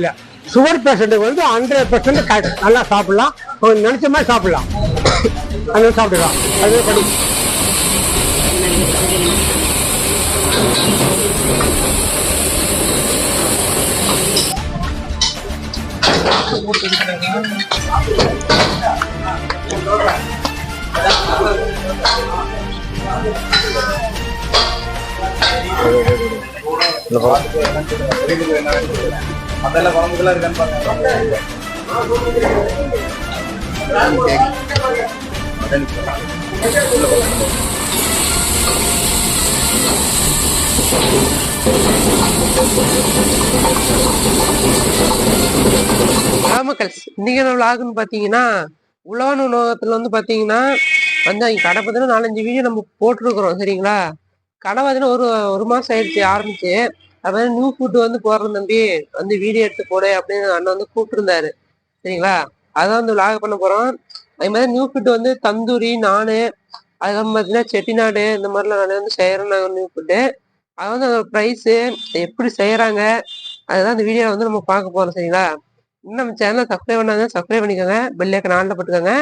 இல்ல சுகர் பேஷண்ட்டுக்கு வந்து 100% நல்லா சாப்பிடலாம், நினைச்ச மாதிரி சாப்பிடலாம், அது சாப்பிடலாம். அது படி அதெல்லாம் குழம்புகளா இருக்கான்னு நாமக்கல் இன்னைக்கு விளாகுன்னு பாத்தீங்கன்னா உழவன் உணவகத்துல வந்து பாத்தீங்கன்னா வந்து அவங்க கடை பத்தின 4-5 வீடியோ நம்ம போட்டிருக்கிறோம். சரிங்களா? கடை பார்த்தீங்கன்னா ஒரு மாசம் ஆயிடுச்சு ஆரம்பிச்சு. அது நியூ ஃபுட் வந்து போடுறோம் தம்பி, வந்து வீடியோ எடுத்து போடு அப்படின்னு அண்ணன் வந்து கூப்பிட்டுருந்தாரு. சரிங்களா? அதான் வந்து விளாக் பண்ண போறோம். அது மாதிரி நியூ ஃபுட் வந்து தந்தூரி, நானு, அதுக்கப்புறம் பார்த்தீங்கன்னா செட்டிநாடு, இந்த மாதிரிலாம் நான் வந்து செய்யறேன் நாங்கள் நியூ ஃபுட்டு. அது வந்து அதோட ப்ரைஸு எப்படி செய்யறாங்க அதுதான் இந்த வீடியோவில் வந்து நம்ம பார்க்க போறோம். சரிங்களா? இன்னும் நம்ம சேனலை சப்ஸ்கிரைப் பண்ணாங்க, சப்ஸ்கிரைப் பண்ணிக்கோங்க, பெல்லைக்கன் ஆன்ல போட்டுக்கோங்க.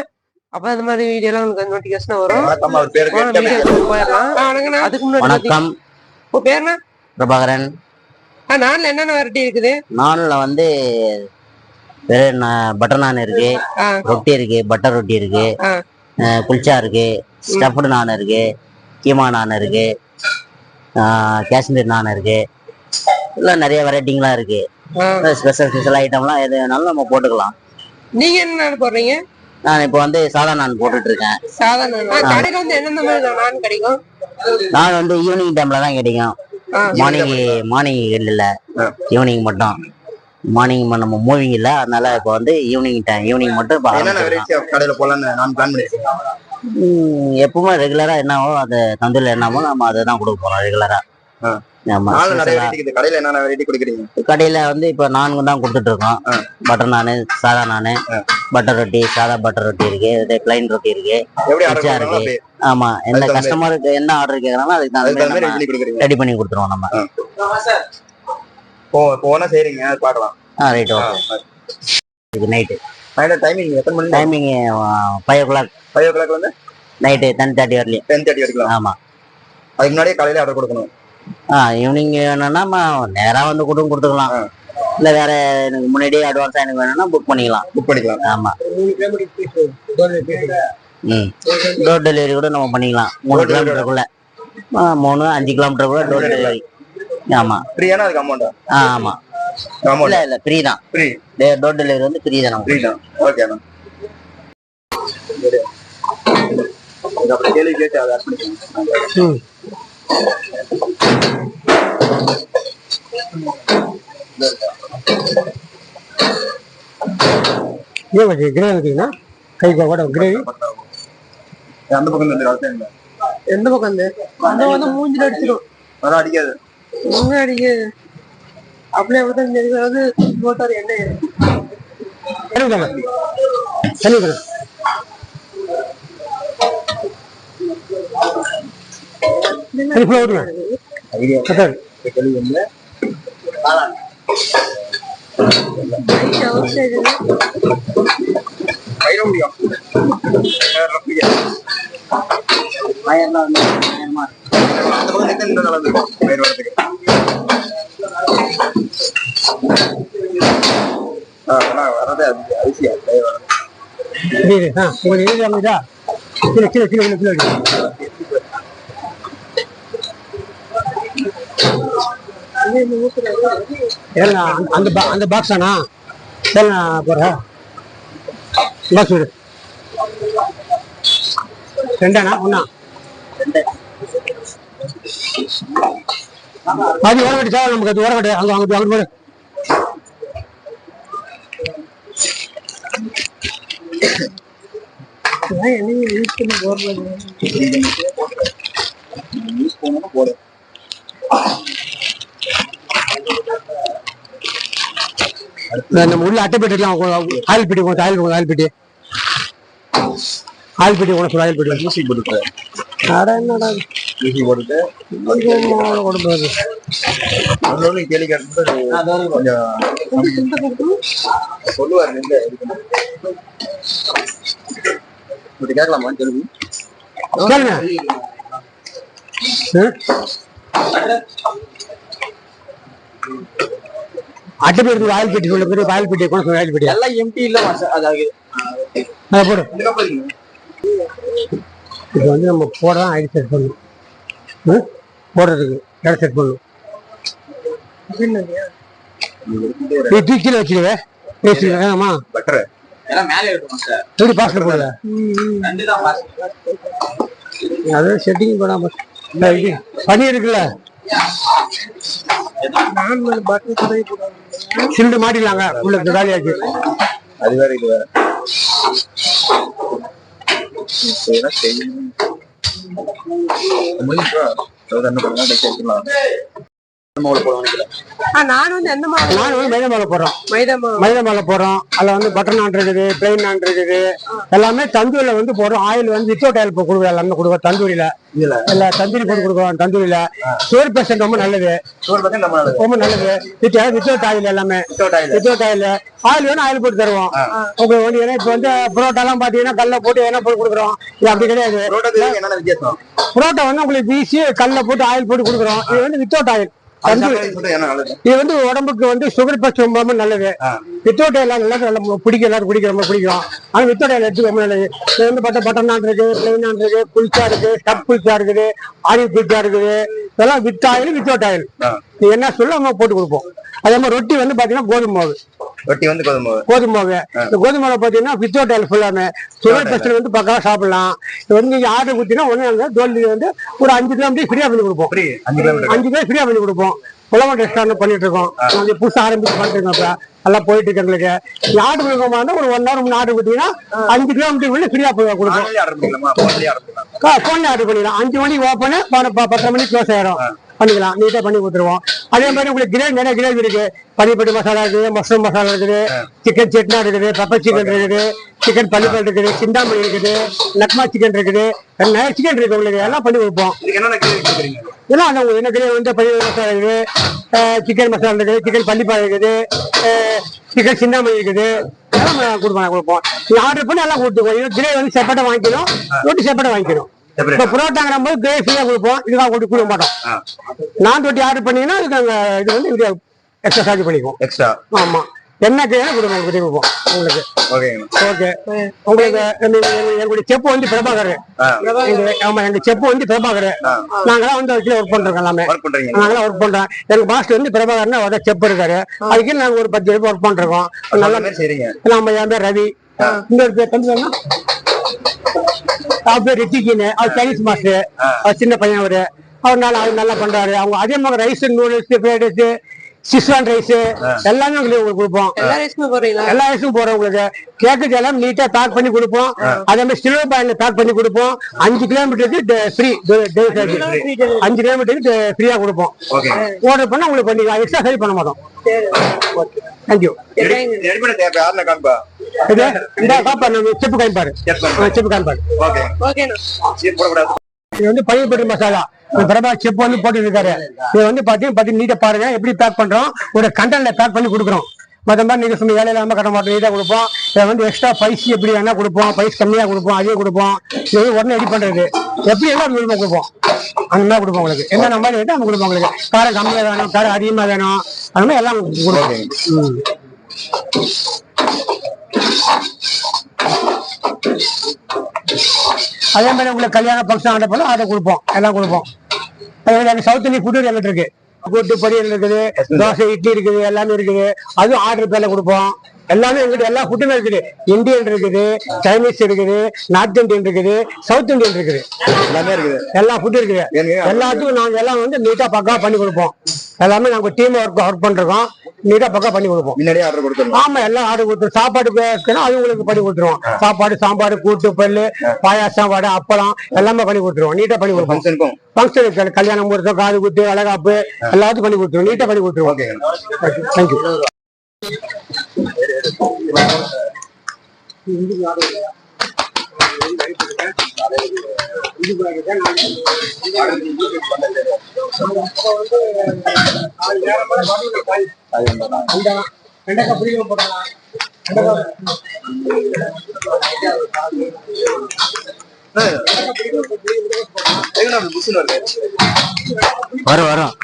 அப்ப அந்த மாதிரி வீடியோலாம் உங்களுக்கு நோட்டிபிகேஷன் வரும். போயிடலாம். அதுக்கு முன்னாடி உங்க பேருனா? பிரபாகரன். நான்ல என்னென்ன வெரைட்டி இருக்குது? நான்ல வந்து பட்டர் நான் இருக்கு, ரொட்டி இருக்கு, பட்டர் ரொட்டி இருக்கு, குல்ச்சா இருக்கு, ஸ்டஃப்டு நான் இருக்கு, கீமா நான் இருக்கு, காஷ்மீர் நான் இருக்கு. எல்லாம் நிறைய வெரைட்டிங்கெல்லாம் இருக்கு. ஸ்பெஷல் ஐட்டம்லாம் எது வேணாலும் நம்ம போட்டுக்கலாம். நீங்க என்ன போடுறீங்க? நான் இப்போ வந்து சாதா நான் போட்டுட்டு இருக்கேன். சாதா நான் கடையில வந்து என்னென்ன மாதிரி நான் கிடைக்கும்? நான் வந்து ஈவினிங் டைம்ல தான் கிடைக்கும். மார்னிங் இல்ல, ஈவினிங் மட்டும். மார்னிங் நம்ம மூவிங் இல்ல, அதனால இப்போ வந்து ஈவினிங் மட்டும். எப்பவுமே ரெகுலரா என்னவோ அது தந்தூரில் என்னவோ நம்ம அதை தான் கொடுக்க போறோம் ரெகுலரா. கடையில வந்து இப்ப நான்கு தான் கொடுத்துட்டு இருக்கோம். பட்டர் நானு, சாதா நானு, பட்டர் ரொட்டி, சாதா பட்டர் ரொட்டி இருக்கு, பிளைன் ரொட்டி இருக்கு, குல்ச்சா இருக்கு. ஆமா, எந்த கஸ்டமருக்கு என்ன ஆர்டர் கேக்குறாங்களோ அதுக்கு தகுந்த ரெடி பண்ணி கொடுத்துருவோம் நம்ம. Right, okay. Night timing 5 o'clock வந்து நைட்டு 10:30 வரலையும். ஆமா, அதுக்கு முன்னாடியே காலையில ஆர்டர் கொடுக்கணும். ஈவினிங் வேணும்னா நேரா வந்து கொடுத்துக்கலாம். இல்ல வேற எனக்கு முன்னாடியே அட்வான்ஸா எனக்கு வேணும்னா புக் பண்ணிக்கலாம். ஆமா, டோர் டெலிவரி கூட நம்ம பண்ணிக்கலாம். 3 கிலோமீட்டருக்குள்ள, 3-5 கிலோமீட்டருக்குள்ள டோர் டெலிவரி. ஆமா, ஃப்ரீயானா அதுக்கு அமௌண்ட்? ஆமா, இல்ல ஃப்ரீ தான். டோர் டெலிவரி வந்து ஃப்ரீ தான். ஓகே அண்ணா, அப்புறம் கேள்வி கேட்டு அதை ஆட் பண்ணிக்கலாம். கிரேவி கை கூட கிரேவி அந்த பக்கம் எந்த பக்கம் வந்து மூஞ்சில அடிச்சிடும். அதான் அடிக்காது, அடிக்காது. அப்படியே வந்து போட்டாரு என்ன அந்த பாக்ஸ் ஆனா போற பாக்ஸ் விடு. ரெண்டாண்ணா ஒண்ணா அது ஓரகட்டி சார், நமக்கு அது ஓரகட்டி அங்க அங்கிட்டு போடு. நம்ம உள்ள அட்டை பெட்டிலாம் ஆயில் பெட்டி கொஞ்சம் ஆயில் பெட்டி உனக்கு ஆயில் பெட்டி ஊசி போட்டு என்னடா ஊசி போட்டுட்டு அவங்களும் கேள்வி கேட்கும்போது கொஞ்சம் சொல்லுவார் இல்ல இப்படி கேட்கலாமா கேள்வி கேளுங்க. அட்டை எடுத்து ஆயில் பெட்டி சொல்ல பேரு ஆயில் பெட்டி கொண்டு ஆயில் பெட்டி எல்லாம் எம்டி இல்ல மாஸ்டர் அதாவது போடு. இப்போ வந்து நம்ம போடுறோம் ஐடி செட் பண்ணணும். போடுறதுக்கு இடம் செட் பண்ணணும். நீ தூக்கில வச்சிருவேன் பேசிக்கலாமா பட்டர் எல்லாம் மேலே இருக்கு மாஸ்டர் எப்படி பாஸ்ல போடுற ரெண்டு தான் மாஸ்டர் அது செட்டிங் பண்ணாம பனி இருக்குல்ல சிண்டு மாட்டிடலாங்க உள்ள காலியாச்சு அது வேற இது வேற நான் வந்து எந்த மாதிரி நான் வந்து மைதா மாலை போடுறோம். மைதா மாவு மைதா மாலை போடுறோம். அதுல வந்து பட்டர் நான் இருக்குது, பிளைன் நான் இருக்குது, எல்லாமே தந்தூரில வந்து போடுறோம். ஆயில் வந்து வித்தவுட் ஆயில் கொடுக்குறோம். எல்லாமே கொடுக்குறோம் தந்தூரில. இல்ல தந்தூரி போட்டு கொடுக்குறோம். தந்தூரில சுகர் பேஷண்ட் ரொம்ப நல்லது, ரொம்ப நல்லது. வித்தவுட் ஆயில் எல்லாமே வித்தவுட் ஆயில். ஆயில் வேணும் ஆயில் போட்டு தருவோம் உங்களுக்கு வந்து. ஏன்னா இப்ப வந்து புரோட்டா எல்லாம் பாத்தீங்கன்னா கல்ல போட்டு எண்ணெய் போட்டு கொடுக்குறோம். இது அப்படி கிடையாது. புரோட்டா வந்து உங்களுக்கு வீசி கல்ல போட்டு ஆயில் போட்டு கொடுக்குறோம். இது வந்து வித்தவுட் ஆயில். இது வந்து உடம்புக்கு வந்து சுகர் பேஷண்ட் ரொம்ப நல்லது. வித்தவுட் ஆயில் எல்லாரும் பிடிக்கும், எல்லாரும் குடிக்கிற ரொம்ப பிடிக்கும். ஆனா வித்தவுட் ஆயில் எடுத்து ரொம்ப நல்லது. இது வந்து பட்டர் நான் இருக்கு, பிளைன் நான் இருக்கு, குளிச்சா இருக்கு, ஸ்டப் குளிச்சா இருக்குது, ஆயில் குளிச்சா இருக்குது. இதெல்லாம் வித் ஆயில் வித்தவுட் ஆயில் நீ என்ன சொல்ல நம்ம போட்டு கொடுப்போம். அதே மாதிரி ரொட்டி வந்து பாத்தீங்கன்னா கோதுமை மாவு. ரொட்டி வந்து கோதுமை மாவு. இந்த கோதுமை மாவு பாத்தீங்கன்னா வித்தவுட் ஆயில் ஃபுல்லாமே சுகர் பேஷண்ட் வந்து பக்காவா சாப்பிடலாம். இது வந்து நீங்க ஆர்டர் கொடுத்தீங்கன்னா ஒண்ணு தோல்வி வந்து ஒரு 5 கிலோமீட்டர் ஃப்ரீயா பண்ணி கொடுப்போம். 5 கிலோ ஃப்ரீயா பண்ணி கொடுப்போம். புலவன் ரெஸ்டாரண்ட் பண்ணிட்டு இருக்கோம். புதுசா ஆரம்பிச்சு பண்ணிட்டு இருக்கோம். நல்லா போயிட்டு இருக்கு எங்களுக்கு. ஆர்டர் கொடுக்கமா இருந்தா ஒரு 1 hour ஆர்டர் கொடுத்தீங்கன்னா 5 கிலோமீட்டர் உள்ள ஃப்ரீயா கொடுப்போம். போன்ல ஆர்டர் பண்ணிடலாம். 5 மணிக்கு ஓப்பன், 10 மணிக்கு க்ளோஸ் ஆயிரும். பண்ணிக்கலாம், நீட்டா பண்ணி கொடுத்துருவோம். அதே மாதிரி உங்களுக்கு கிரேவி நிறைய கிரேவி இருக்கு. பனிப்பட்டு மசாலா இருக்குது, மஷ்ரூம் மசாலா இருக்குது, சிக்கன் செட்னா இருக்குது, பெப்பர் சிக்கன் இருக்குது, சிக்கன் பள்ளிப்பால் இருக்குது, சிந்தாமணி இருக்குது, லக்மா சிக்கன் இருக்குது, நிறைய சிக்கன் இருக்கு உங்களுக்கு. எல்லாம் பண்ணி கொடுப்போம். இதெல்லாம் என்ன கிரேவி வந்து பன்னீர் மசாலா இருக்குது, சிக்கன் மசாலா இருக்குது, சிக்கன் பள்ளிப்பால் இருக்குது, சிக்கன் சிந்தாமணி இருக்குது. எல்லாம் கொடுப்போம். நீ ஆர்டர் பண்ணி எல்லாம் கொடுத்துருவோம். கிரேவி வந்து செப்பரேட்டா வாங்கிக்கணும், ரொட்டி செப்பரேட்டா வாங்கிக்கணும். இப்ப புரோட்டாங்கிற போது கிரேவி ஃப்ரீயா கொடுப்போம். இதுக்காக கொடுக்க மாட்டோம். நான் ரொட்டி ஆர்டர் பண்ணீங்கன்னா இது வந்து எக்ஸ்ட்ரா சார்ஜ் பண்ணிக்குவோம். எக்ஸ்ட்ரா ஆமா. என்ன கிரேவி கொடுப்போம் கொடுப்போம் உங்களுக்கு. ஓகே உங்களுக்கு எங்களுடைய செப்பு வந்து பிரபாகர். ஆமா எங்க செப்பு வந்து பிரபாகர். நாங்களாம் வந்து அதுக்குள்ள ஒர்க் பண்றோம். எல்லாமே நாங்களாம் ஒர்க் பண்றோம். எங்க மாஸ்டர் வந்து பிரபாகர்னா அதான் செப்பு இருக்காரு. அதுக்கு நாங்க ஒரு 10 பேர் ஒர்க் பண்றோம். நல்லா நம்ம என் பேர் ரவி. இன்னொரு பேர் தம்பி பேர் ரித்திகின்னு, அவர் சைனீஸ் மாஸ்டர். அவர் சின்ன பையன். அவர் நல்லா பண்றாரு. அவங்க அதே மாதிரி rice, noodles, fried rice, schezwan rice எல்லாமே உங்களுக்கு கொடுப்போம். எல்லா ரைஸும் போறோம் உங்களுக்கு. கேக்கு எல்லாம் நீட்டா பேக் பண்ணி கொடுப்போம். அதே மாதிரி சில்வர் பாயில பேக் பண்ணி கொடுப்போம். 5 கிலோமீட்டருக்கு ஃப்ரீ 5 கிலோமீட்டருக்கு ஃப்ரீயா கொடுப்போம். ஆர்டர் பண்ணா உங்களுக்கு பண்ணிக்கலாம். எக்ஸ்ட்ரா சரி பண்ண மாட்டோம். தேங்க்யூ. செப்பு காய்ப்பாரு. இது வந்து பயிர்பட்டு மசாலா. பிரபா செப் வந்து போட்டு இருக்காரு. இது வந்து பாத்தீங்கன்னா நீட்டா பாருங்க எப்படி பேக் பண்றோம். ஒரு கண்டெய்னர்ல பேக் பண்ணி கொடுக்குறோம். மற்ற மாதிரி நீங்க சொன்ன வேலை இல்லாம கட்ட மாட்டோம். நீட்டா கொடுப்போம். இதை வந்து எக்ஸ்ட்ரா பைஸ் எப்படி வேணா கொடுப்போம். பைஸ் கம்மியா கொடுப்போம், அதே கொடுப்போம். இது உடனே ரெடி பண்றது எப்படி எல்லாம் கொடுப்போம். அந்த மாதிரி கொடுப்போம் உங்களுக்கு. என்னென்ன மாதிரி வேணும் நம்ம கொடுப்போம் உங்களுக்கு. காரம் கம்மியா வேணும், காரம் அதிகமா வேணும், அந்த மாதிரி எல்லாம் கொடுப்போம். அதே மாதிரி உங்களுக்கு கல்யாண ஃபங்க்ஷன் ஆர்டர் பண்ணா அதை கொடுப்போம். எல்லாம் கொடுப்போம். சவுத் இந்தியன் ஃபுட் எல்லாம் இருக்கு. கூட்டு பொரியல் இருக்குது, தோசை இட்லி இருக்குது, எல்லாமே இருக்குது. அதுவும் ஆர்டர் பேர்ல கொடுப்போம். எல்லாமே எங்கிட்ட எல்லா ஃபுட்டுமே இருக்குது. இந்தியன் இருக்குது, சைனீஸ் இருக்குது, நார்த் இந்தியன் இருக்குது, சவுத் இந்தியன் இருக்குது. எல்லாமே இருக்குது. எல்லா ஃபுட்டும் இருக்குது. எல்லாத்துக்கும் நாங்க எல்லாம் வந்து நீட்டா பக்கா பண்ணி கொடுப்போம். எல்லாமே நாங்க டீம் ஒர்க் பண்றோம். நீட்டா பக்கா பண்ணி கொடுப்போம். முன்னாடியே ஆர்டர் கொடுத்துருவோம். ஆமா எல்லாம் ஆர்டர் கொடுத்துருவோம். சாப்பாடு அது உங்களுக்கு பண்ணி கொடுத்துருவோம். சாப்பாடு, சாம்பார், கூட்டு, பல்லு, பாயாசம், வடை, அப்பளம் எல்லாமே பண்ணி கொடுத்துருவோம். நீட்டா பண்ணி கொடுப்போம். ஃபங்க்ஷன் கல்யாணம் முகூர்த்தம், காது குத்து, வளகாப்பு எல்லாத்துக்கும் பண்ணி கொடுத்துருவோம். நீட்டா பண்ணி கொடுத்துருவோம். தேங்க்யூ. வெண்டைக்காய் புளியும் போடலாம். வரும் வரும்.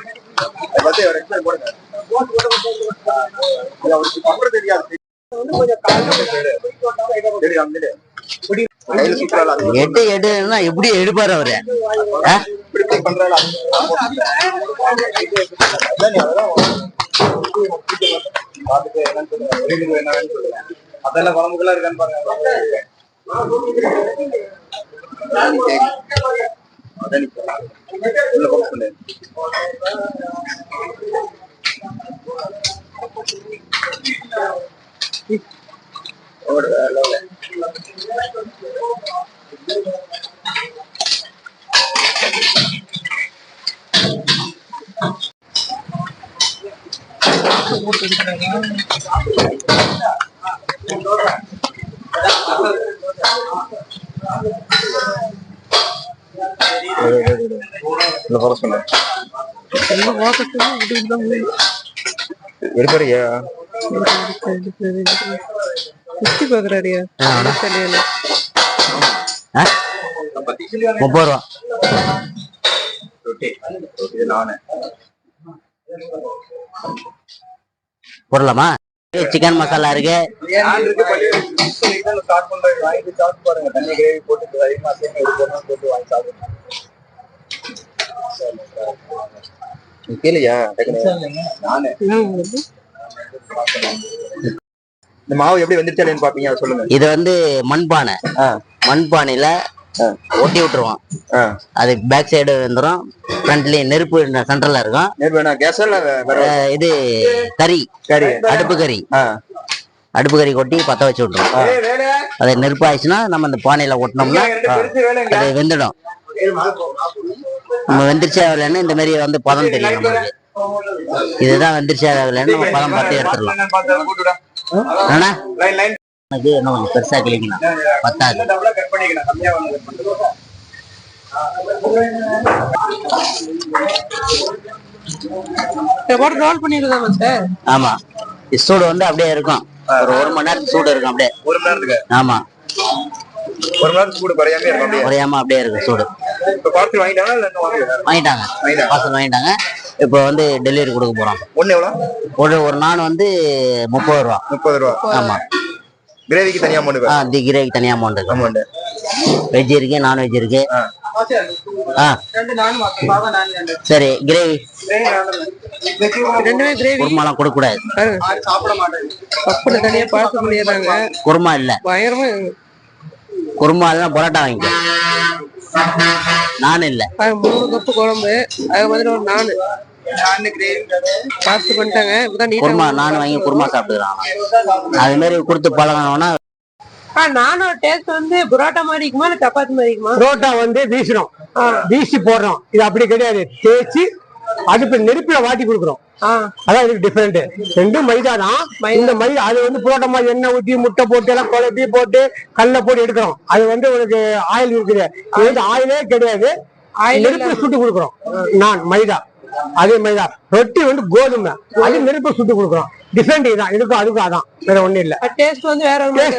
எடு எடுன்னா எப்படி எடுப்பாரு அவரு? அதெல்லாம் குழம்புக்கெல்லாம் இருக்கான்னு பாருங்க. எடுப்பாரியா சுத்தி பாக்குறாரியா? 30 ரூபா. போடலாமா? சிக்கன் மசாலா இருக்கு. கேளியா இந்த மாவு எப்படி வந்துருச்சாலேன்னு பாப்பீங்க, சொல்லுங்க. இது வந்து மண்பானை. மண்பானையில ஒட்டி விட்டுருவோம். அது பேக் சைடு வந்துடும். ஃப்ரண்ட்லயே நெருப்பு சென்டர்ல இருக்கும். இது கறி அடுப்பு கறி. அடுப்பு கறி கொட்டி பத்த வச்சு விட்டுருவோம். அது நெருப்பு ஆயிடுச்சுன்னா நம்ம அந்த பானையில ஒட்டினோம்னா அது வெந்துடும். நம்ம வெந்திரிச்சா இல்லைன்னு இந்த மாதிரி வந்து பதம் தெரியும் நம்மளுக்கு. இதுதான் வெந்திரிச்சா இல்லைன்னு நம்ம பதம் பார்த்து எடுத்துடலாம். ஆனா இது என்ன கொஞ்சம் பெருசா கிளிக்கணும், பத்தாது. ரோல் பண்ணிடுதாங்க சார். ஆமா, சூடு வந்து அப்படியே இருக்கும். ஒரு மணி நேரத்துக்கு சூடு இருக்கும் அப்படியே. 1 மணி நேரத்துக்கு? ஆமா, 1 மணி நேரத்துக்கு சூடு குறையாம இருக்கும். குறையாம அப்படியே இருக்கும் சூடு. இப்ப பார்சல் வாங்கிட்டாங்க இல்ல வாங்கிட்டாங்க? பார்சல் வாங்கிட்டாங்க. இப்போ வந்து டெலிவரி கொடுக்க போறோம். ஒண்ணு எவ்வளவு? ஒரு நான் வந்து 30 ரூபா. 30 ரூபா. ஆமா. கிரேவிக்கு தனியா அமௌண்ட்? கிரேவிக்கு தனியா அமௌண்ட். வெஜ் இருக்கு, நான்வெஜ் இருக்கு. சரி, கிரேவி ரெண்டுமே கிரேவி. குருமாலாம் கொடுக்க கூடாது. தனியா பார்த்து பண்ணிடுறாங்க. குருமா இல்ல, பயங்கரமா. குருமா எல்லாம் பரோட்டா வாங்கிக்க. நான் இல்ல. 3 கப்பு குழம்பு, அது மாதிரி ஒரு நானு பார்த்து பண்ணிட்டாங்க. குருமா நான் வாங்கி குருமா சாப்பிட்டுக்கிறான். அது மாதிரி கொடுத்து பழகணும்னா. நானும் டேஸ்ட் வந்து புரோட்டா மாதிரி இருக்குமா இல்ல சப்பாத்தி மாதிரி இருக்குமா? புரோட்டா வந்து வீசணும், வீசி போடுறோம். இது அப்படி கிடையாது, தேய்ச்சி அடுப்பு நெருப்புல வாட்டி கொடுக்குறோம். அதான் இதுக்கு டிஃபரெண்ட். ரெண்டும் மைதா தான். இந்த மைதா அது வந்து புரோட்டா மாதிரி எண்ணெய் ஊற்றி முட்டை போட்டு எல்லாம் குழப்பி போட்டு கல்ல போட்டு எடுக்கிறோம். அது வந்து உனக்கு ஆயில் இருக்குது. இது வந்து ஆயிலே கிடையாது, நெருப்புல சுட்டு கொடுக்குறோம். நான் மைதா, அதே மைதா. ரொட்டி வந்து கோதுமை, அது நெருப்பை சுட்டு கொடுக்குறோம். டிஃபரெண்ட் தான் இதுக்கும் அதுக்கும். அதான், வேற ஒண்ணும் இல்ல. டேஸ்ட் வந்து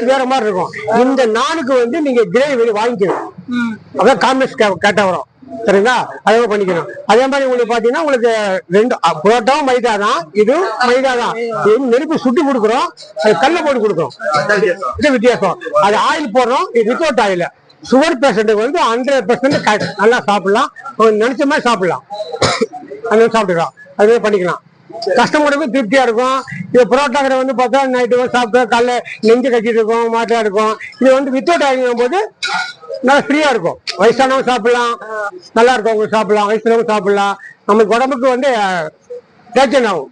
வேற மாதிரி இருக்கும். இந்த நானுக்கு வந்து நீங்க கிரேவி வாங்கிக்கணும். அதான் காம்பினேஷன் கேட்டா வரும். சரிங்களா? அதே பண்ணிக்கணும். அதே மாதிரி உங்களுக்கு பாத்தீங்கன்னா உங்களுக்கு ரெண்டு புரோட்டாவும் மைதா தான், இதுவும் மைதா தான். இது நெருப்பு சுட்டு கொடுக்குறோம், அது கல்ல போட்டு கொடுக்குறோம். இது வித்தியாசம். அது ஆயில் போடுறோம், இது வித்தவுட் ஆயில். சுகர் பேஷண்ட்டுக்கு வந்து 100% நல்லா சாப்பிடலாம், நினைச்ச மாதிரி சாப்பிடலாம். அது சாப்பிட்டுக்கலாம், அதுவே பண்ணிக்கலாம். கஸ்டமருக்கு திருப்தியா இருக்கும். இது புரோட்டா கடை வந்து பார்த்தா நைட்டு சாப்பிட்டு காலைல நெஞ்சு கட்டிட்டு இருக்கும், மாட்டா இருக்கும். இது வந்து வித்தவுட் ஆயிலும் போது நல்லா ஃப்ரீயா இருக்கும். வயசானவங்க சாப்பிடலாம், நல்லா இருக்கும். உங்களுக்கு சாப்பிடலாம், வயசானவங்க சாப்பிடலாம். நமக்கு உடம்புக்கு வந்து டேச்சன் ஆகும்,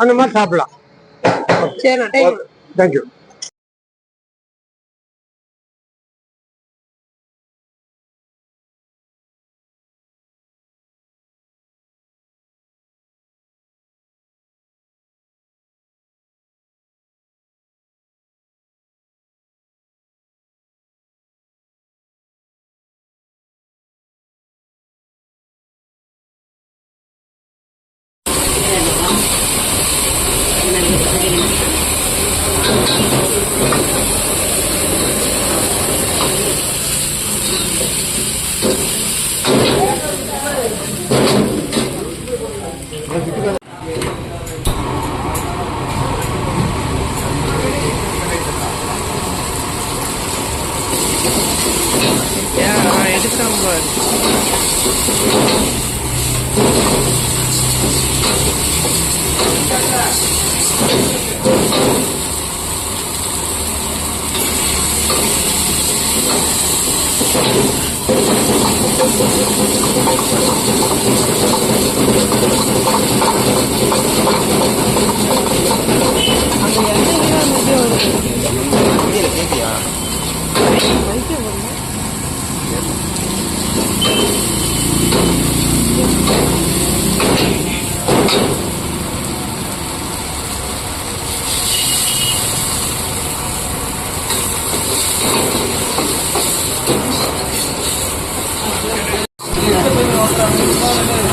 அந்த மாதிரி சாப்பிடலாம். தேங்க்யூ. எடுக்காம பாரு.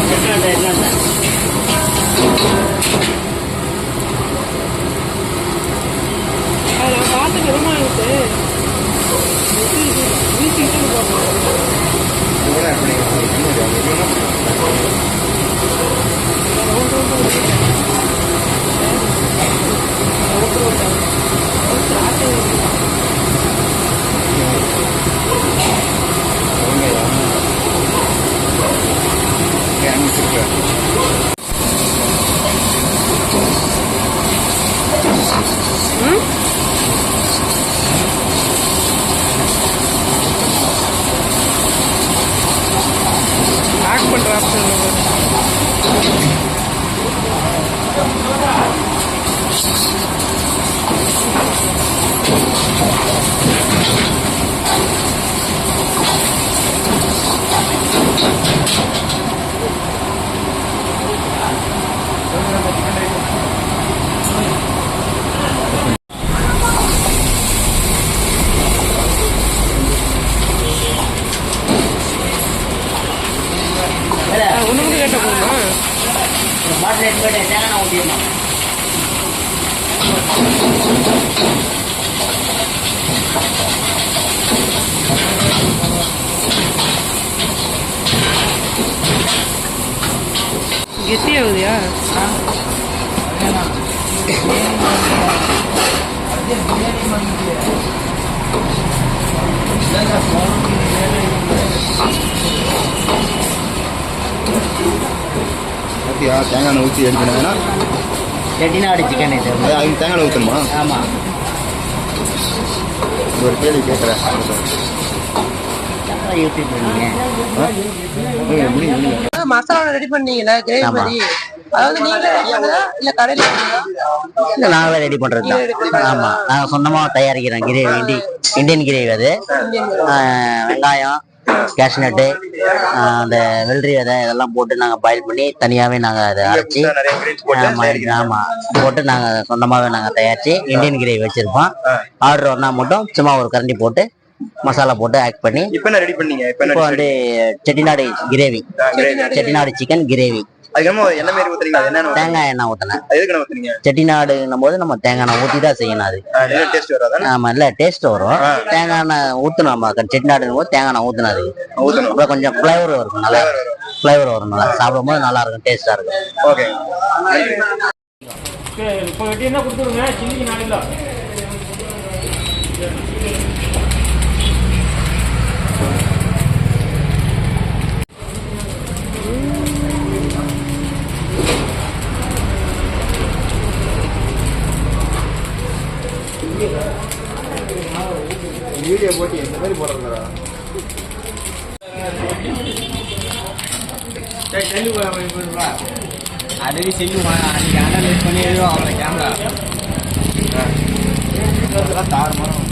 அந்த எண்ணெய் பார்த்து விதமா இருக்கு. பேக் பண்ற ஆப்ஷன் ஒண்ணு மட்டும் கேட்ட போகுமா? கெட்டியாகுதியா? தேங்காய் ஊற்றி எடுக்கணும்னா செட்டிநாடு சிக்கன் இது. அது தேங்காய் ஊற்றணுமா? ஆமாம். ஒரு கேள்வி கேட்குறேன். யூடியூப் மசாலா ரெடி பண்ணீங்களா கிரேவி மாதிரி? அதாவது நீங்களே ரெடி பண்ணதா இல்ல கடையில இல்லை, நாங்களே ரெடி பண்ணுறது தான். ஆமாம், நாங்கள் சொந்தமாக தயாரிக்கிறோம் கிரேவி. இந்தியன் கிரேவி அது. வெங்காயம், கேஷ்நட்டு, அந்த வெள்ளரி விதை இதெல்லாம் போட்டு நாங்கள் பாயில் பண்ணி தனியாகவே நாங்கள் அதை அரைச்சி போட்டு நாங்கள் சொந்தமாகவே நாங்கள் தயாரித்து இந்தியன் கிரேவி வச்சுருப்போம். ஆர்டர் வந்தால் மட்டும் சும்மா ஒரு கரண்டி போட்டு மசாலா போட்டு ஆட் பண்ணி இப்போ என்ன ரெடி பண்ணீங்க? இப்போ வந்து Chettinad gravy, Chettinad chicken gravy. அதுக்கப்புறம் என்ன மாதிரி ஊத்துறீங்க? அது என்ன தேங்காய் எண்ணெய் ஊற்றினேன். எதுக்கு என்ன ஊத்துறீங்க? செட்டிநாடுன்னும் போது நம்ம தேங்காய் எண்ணெய் ஊற்றி தான் செய்யணும். அது டேஸ்ட் வராதா? ஆமா, இல்ல டேஸ்ட் வரும். தேங்காய் எண்ணெய் ஊற்றணும். நம்ம செட்டிநாடுன்னும் போது தேங்காய் எண்ணெய் ஊற்றினா அது ஊற்றணும். அப்புறம் கொஞ்சம் ஃப்ளேவர் இருக்கும். நல்லா ஃப்ளேவர் வரும். நல்லா சாப்பிடும் போது நல்லா இருக்கும், டேஸ்டா இருக்கும். ஓகே. இப்போ வெட்டி என்ன கொடுத்துருங்க? சில்லிக்கு 4 கிலோ. வீடியோ போட்டு எந்த மாதிரி போடுறா? அதுவே செய்யுமா? அன்னைக்கு அனலைஸ் பண்ணி எழுதுவோம் அவரை கேமரா. தாறுமாறம்.